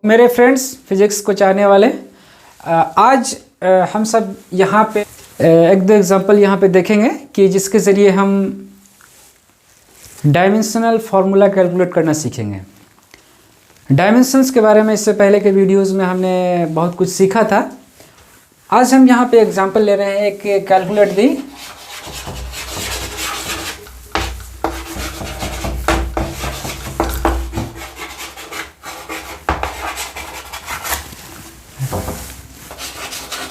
मेरे friends physics को चाहने वाले आज हम सब यहाँ पे एक दो एग्जांपल यहाँ पे देखेंगे कि जिसके ज़रिए हम डायमेंशनल फार्मूला कैलकुलेट करना सीखेंगे। डायमेंशंस के बारे में इससे पहले के वीडियोस में हमने बहुत कुछ सीखा था। आज हम यहाँ पे एग्जांपल ले रहे हैं एक calculate the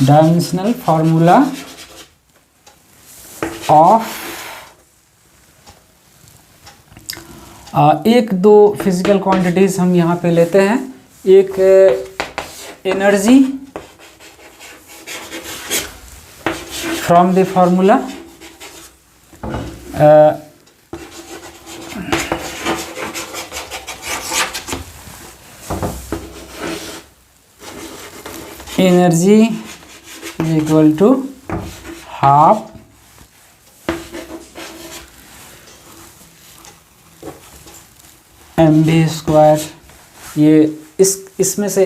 dimensional formula of एक दो फिजिकल क्वांटिटीज़ हम यहाँ पे लेते हैं। एक energy from the formula, energy is equal to half mv square. ये इसमें से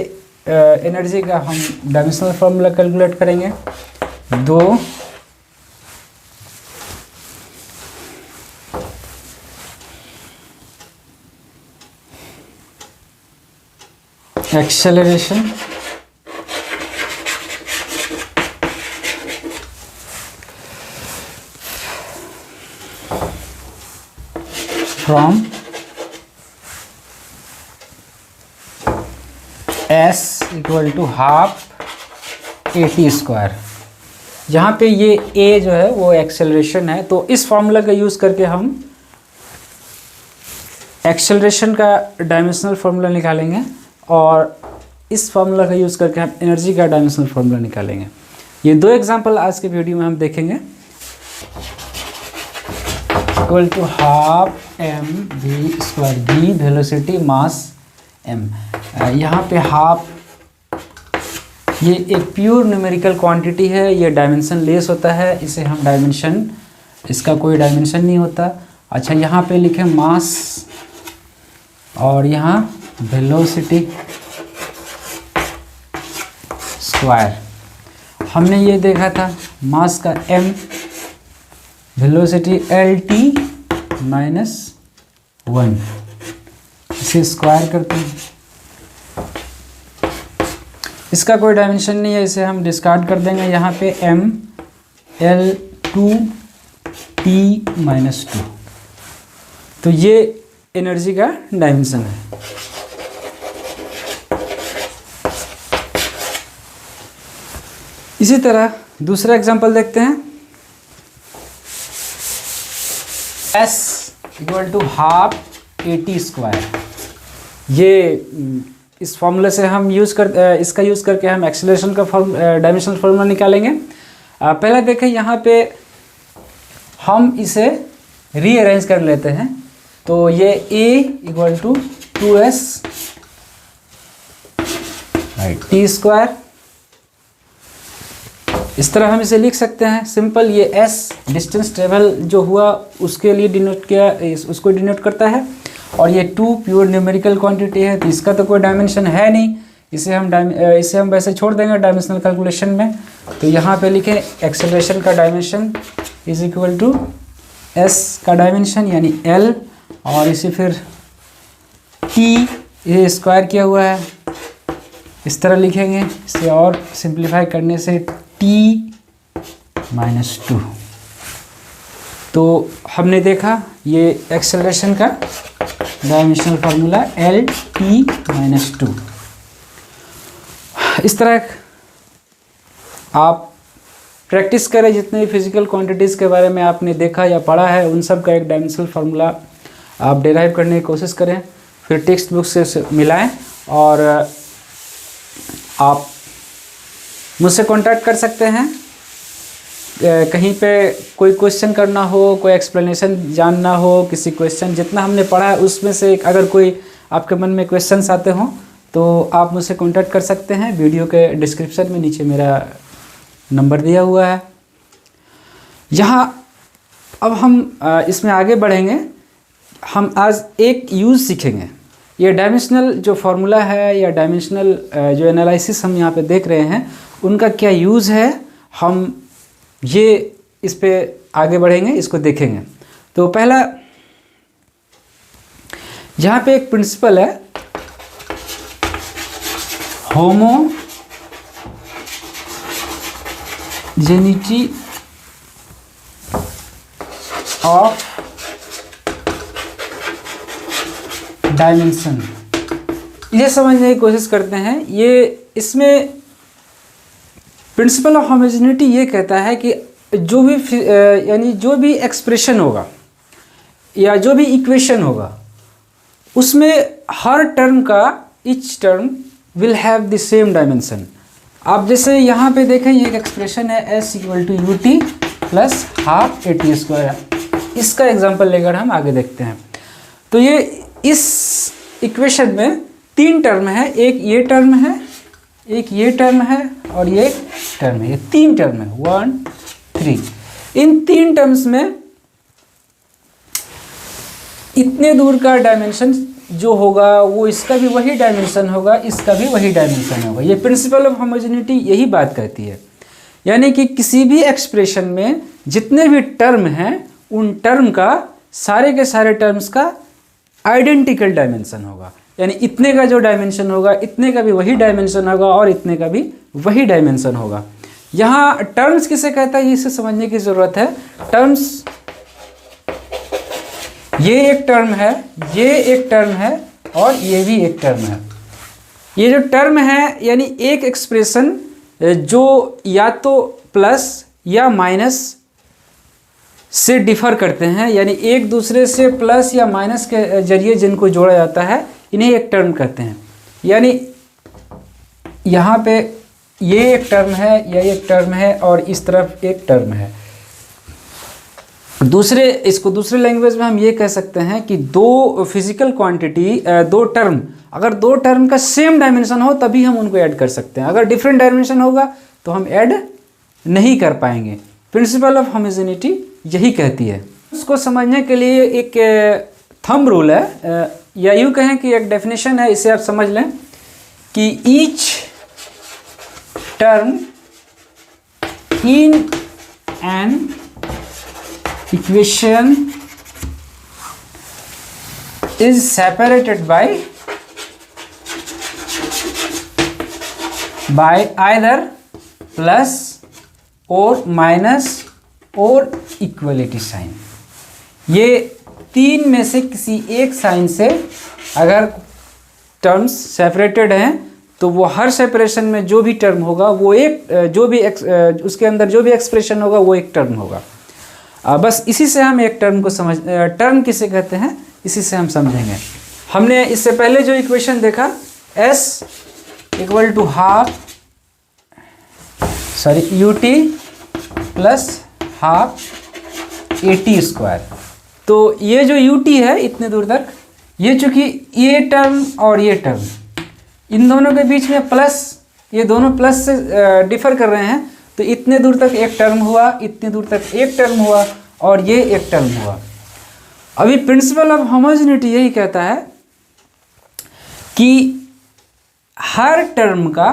एनर्जी का हम डायमेंशनल फार्मूला कैलकुलेट करेंगे। दो acceleration from s equal to half at square. यहाँ पे ये a जो है वो एक्सेलरेशन है, तो इस फार्मूला का यूज़ करके हम एक्सेलरेशन का डायमेंशनल फार्मूला निकालेंगे और इस फार्मूला का यूज़ करके हम एनर्जी का डायमेंशनल फार्मूला निकालेंगे। ये दो एग्जांपल आज के वीडियो में हम देखेंगे। Equal to half M V square, V velocity mass M. यहाँ पे हाफ ये एक प्योर न्यूमेरिकल क्वांटिटी है, ये डायमेंशन लेस होता है, इसे हम डायमेंशन, इसका कोई डायमेंशन नहीं होता। अच्छा, यहाँ पे लिखे मास और यहाँ वेलोसिटी स्क्वायर। हमने ये देखा था मास का m, वेलोसिटी LT माइनस 1, इसे स्क्वायर करते हैं। इसका कोई डायमेंशन नहीं है, इसे हम डिस्कार्ड कर देंगे। यहाँ पे m L2T माइनस 2, तो ये एनर्जी का डायमेंशन है। इसी तरह दूसरा एग्जांपल देखते हैं। S equal to half at square. ये इस फॉर्मूले से हम इसका यूज़ करके हम एक्सेलरेशन का डायमेंशनल फार्मूला निकालेंगे। पहला देखें, यहाँ पे हम इसे रीअरेंज कर लेते हैं, तो ये a equal to 2s t square, इस तरह हम इसे लिख सकते हैं। सिंपल, ये s डिस्टेंस ट्रेवल जो हुआ उसके लिए डिनोट किया, उसको डिनोट करता है, और ये 2 प्योर न्यूमेरिकल क्वांटिटी है, तो इसका तो कोई डायमेंशन है नहीं, इसे हम वैसे छोड़ देंगे डायमेंशनल कैलकुलेशन में। तो यहाँ पे लिखें एक्सेलरेशन का dimension is equal to s का डायमेंशन यानी l, और इसे फिर t ये स्क्वायर किया हुआ है, इस तरह लिखेंगे। इसे और सिंप्लीफाई करने से t माइनस 2। तो हमने देखा ये एक्सेलरेशन का डायमेंशनल फार्मूला LT माइनस 2। इस तरह आप प्रैक्टिस करें, जितने भी फिजिकल क्वांटिटीज़ के बारे में आपने देखा या पढ़ा है उन सब का एक डायमेंशनल फार्मूला आप डिराइव करने की कोशिश करें, फिर टेक्स्ट बुक से मिलाएं, और आप मुझसे कांटेक्ट कर सकते हैं। कहीं पे कोई क्वेश्चन करना हो, कोई एक्सप्लेनेशन जानना हो, किसी क्वेश्चन जितना हमने पढ़ा है उसमें से अगर कोई आपके मन में क्वेश्चंस आते हों तो आप मुझसे कांटेक्ट कर सकते हैं। वीडियो के डिस्क्रिप्शन में नीचे मेरा नंबर दिया हुआ है। यहाँ अब हम इसमें आगे बढ़ेंगे। हम आज एक यूज़ सीखेंगे। ये डायमेंशनल जो फार्मूला है या डायमेंशनल जो एनालिसिस हम यहाँ पे देख रहे हैं उनका क्या यूज़ है, हम ये इस पे आगे बढ़ेंगे, इसको देखेंगे। तो पहला यहाँ पे एक प्रिंसिपल है होमोजेनिटी ऑफ डायमेंशन। ये समझने की कोशिश करते हैं। ये इसमें प्रिंसिपल ऑफ होमोजेनिटी ये कहता है कि जो भी यानी जो भी एक्सप्रेशन होगा या जो भी इक्वेशन होगा उसमें हर टर्म का each term will have the same dimension. आप जैसे यहाँ पे देखें, ये एक एक्सप्रेशन है s equal to U T plus half A T square. इसका एग्जांपल लेकर हम आगे देखते हैं। तो ये इस इक्वेशन में 3 टर्म है, एक ये टर्म है, एक ये टर्म है और ये टर्म है। ये 3 टर्म है, 1 3। इन 3 टर्म्स में इतने दूर का डायमेंशन जो होगा वो इसका भी वही डायमेंशन होगा, इसका भी वही डायमेंशन होगा। ये प्रिंसिपल ऑफ होमोजेनिटी यही बात कहती है। यानी कि किसी भी एक्सप्रेशन में जितने भी टर्म हैं उन टर्म का सारे के सारे टर्म्स का आइडेंटिकल डायमेंशन होगा। यानी इतने का जो डायमेंशन होगा इतने का भी वही डायमेंशन होगा और इतने का भी वही डायमेंशन होगा। यहाँ टर्म्स किसे कहता है इसे समझने की ज़रूरत है। टर्म्स, ये एक टर्म है, ये एक टर्म है और ये भी एक टर्म है। ये जो टर्म है यानी एक एक्सप्रेशन जो या तो प्लस या माइनस से डिफर करते हैं, यानी एक दूसरे से प्लस या माइनस के जरिए जिनको जोड़ा जाता है इन्हें एक टर्म कहते हैं। यानी यहाँ पे ये एक टर्म है, यह एक टर्म है और इस तरफ एक टर्म है। इसको दूसरे लैंग्वेज में हम ये कह सकते हैं कि दो फिजिकल क्वांटिटी, दो टर्म, अगर दो टर्म का सेम डायमेंशन हो तभी हम उनको ऐड कर सकते हैं। अगर डिफरेंट डायमेंशन होगा तो हम ऐड नहीं कर पाएंगे। प्रिंसिपल ऑफ होमोजेनिटी यही कहती है। उसको समझने के लिए एक थंब रूल है या यूँ कहें कि एक डेफिनेशन है, इसे आप समझ लें कि each term in an equation is separated by either plus or minus or equality sign। ये 3 में से किसी एक साइन से अगर टर्म्स सेपरेटेड हैं तो वो हर सेपरेशन में जो भी टर्म होगा वो एक उसके अंदर जो भी एक्सप्रेशन होगा वो एक टर्म होगा। बस इसी से हम एक टर्म को टर्म किसे कहते हैं इसी से हम समझेंगे। हमने इससे पहले जो इक्वेशन देखा s equal to U T plus half A T square. तो ये जो यू टी है इतने दूर तक, ये चूँकि ये टर्म और ये टर्म इन दोनों के बीच में प्लस, ये दोनों प्लस से डिफर कर रहे हैं तो इतने दूर तक एक टर्म हुआ, इतने दूर तक एक टर्म हुआ और ये एक टर्म हुआ। अभी प्रिंसिपल ऑफ होमोजेनिटी यही कहता है कि हर टर्म का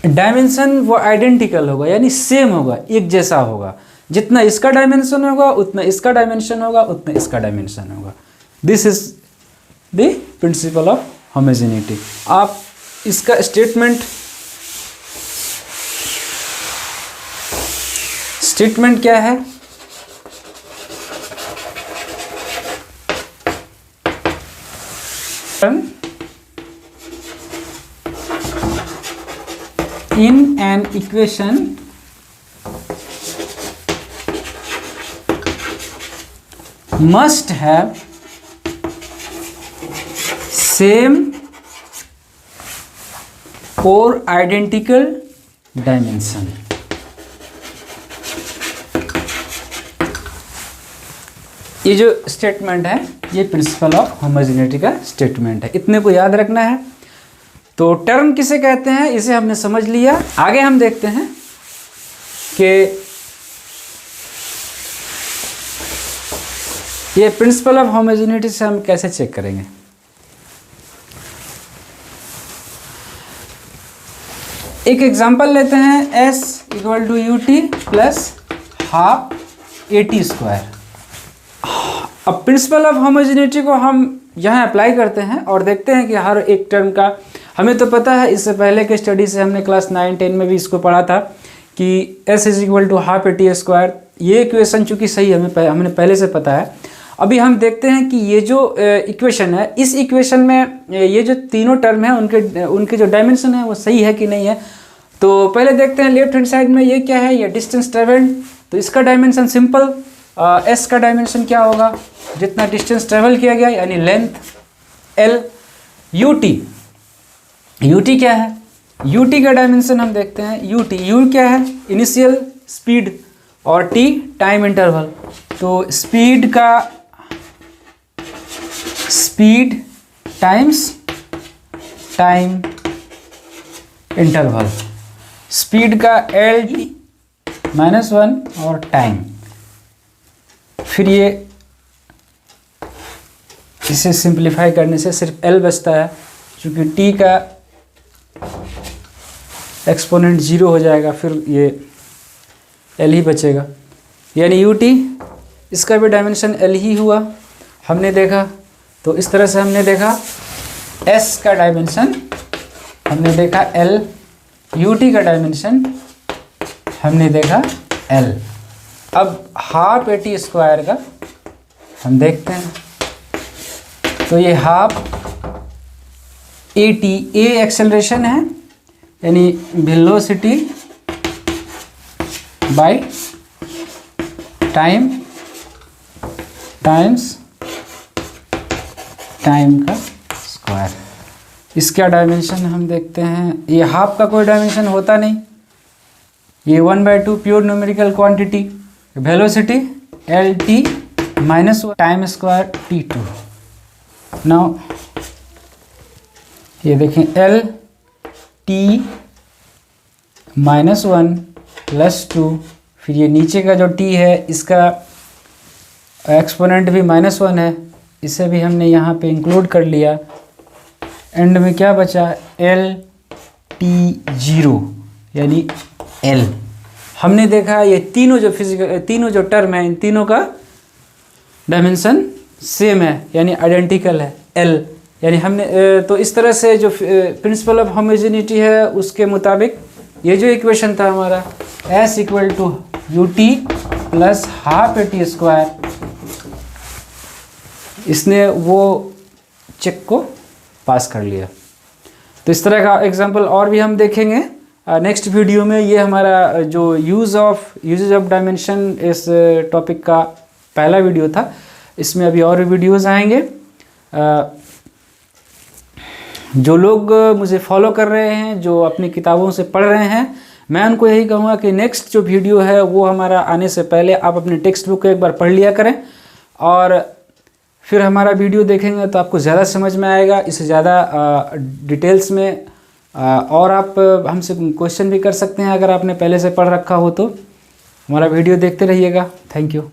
डायमेंशन वो आइडेंटिकल होगा, यानी सेम होगा, एक जैसा होगा। जितना इसका डायमेंशन होगा उतना इसका डायमेंशन होगा, उतना इसका डायमेंशन होगा। This is the principal of homogeneity. आप इसका स्टेटमेंट क्या है? In an equation must have same or identical dimension। ये जो स्टेटमेंट है ये प्रिंसिपल ऑफ होमोजेनिटी का स्टेटमेंट है, इतने को याद रखना है। तो टर्म किसे कहते हैं इसे हमने समझ लिया। आगे हम देखते हैं कि ये प्रिंसिपल ऑफ होमोजेनिटी से हम कैसे चेक करेंगे। एक एग्जांपल लेते हैं, s equal to U T plus half A T square. अब प्रिंसिपल ऑफ होमोजेनिटी को हम यहाँ अप्लाई करते हैं और देखते हैं कि हर एक टर्म का, हमें तो पता है इससे पहले के स्टडी से, हमने क्लास 9-10 में भी इसको पढ़ा था कि s is equal to half A T square. ये इक्वेशन चूँकि सही हमने पहले से पता है। अभी हम देखते हैं कि ये जो इक्वेशन है, इस इक्वेशन में ये जो तीनों टर्म हैं उनके जो डायमेंशन है वो सही है कि नहीं है। तो पहले देखते हैं लेफ्ट हैंड साइड में ये क्या है, ये डिस्टेंस ट्रेवल्ड। तो इसका डायमेंशन सिंपल, s का डायमेंशन क्या होगा, जितना डिस्टेंस ट्रेवल किया गया यानी लेंथ l। ut क्या है, ut का डायमेंशन हम देखते हैं, u क्या है, इनिशियल स्पीड और t टाइम इंटरवल। तो speed times time interval, speed का lt -1 और टाइम। फिर ये इसे सिंप्लीफाई करने से सिर्फ l बचता है, क्योंकि t का एक्सपोनेंट 0 हो जाएगा, फिर ये l ही बचेगा, यानी ut इसका भी डायमेंशन l ही हुआ। हमने देखा तो इस तरह से हमने देखा s का डायमेंशन, हमने देखा l, ut का डायमेंशन हमने देखा l। अब हाफ ए टी स्क्वायर का हम देखते हैं। तो ये half A T, A acceleration है यानी velocity by time times time का स्क्वायर। इसका डायमेंशन हम देखते हैं, ये हाफ का कोई डायमेंशन होता नहीं, ये 1/2 pure numerical quantity, velocity L T -1 time square t2। Now ये देखें एल टी -1 + 2, फिर ये नीचे का जो t है इसका एक्सपोनेंट भी -1 है, इसे भी हमने यहाँ पे इंक्लूड कर लिया। एंड में क्या बचा, एल टी 0 यानी l। हमने देखा ये तीनों जो टर्म है, इन तीनों का डायमेंशन सेम है यानी आइडेंटिकल है l। यानी हमने तो इस तरह से जो प्रिंसिपल ऑफ होमोजेनिटी है उसके मुताबिक ये जो इक्वेशन था हमारा s equal to U T plus half A T square, इसने वो चेक को पास कर लिया। तो इस तरह का एग्जांपल और भी हम देखेंगे नेक्स्ट वीडियो में। ये हमारा जो यूजेज ऑफ डायमेंशन इस टॉपिक का पहला वीडियो था। इसमें अभी और वीडियोस आएंगे। जो लोग मुझे फॉलो कर रहे हैं, जो अपनी किताबों से पढ़ रहे हैं, मैं उनको यही कहूँगा कि नेक्स्ट जो वीडियो है वो हमारा आने से पहले आप अपने टेक्स्ट बुक को एक बार पढ़ लिया करें और फिर हमारा वीडियो देखेंगे तो आपको ज़्यादा समझ में आएगा, इससे ज़्यादा डिटेल्स में। और आप हमसे क्वेश्चन भी कर सकते हैं अगर आपने पहले से पढ़ रखा हो तो। हमारा वीडियो देखते रहिएगा। Thank you.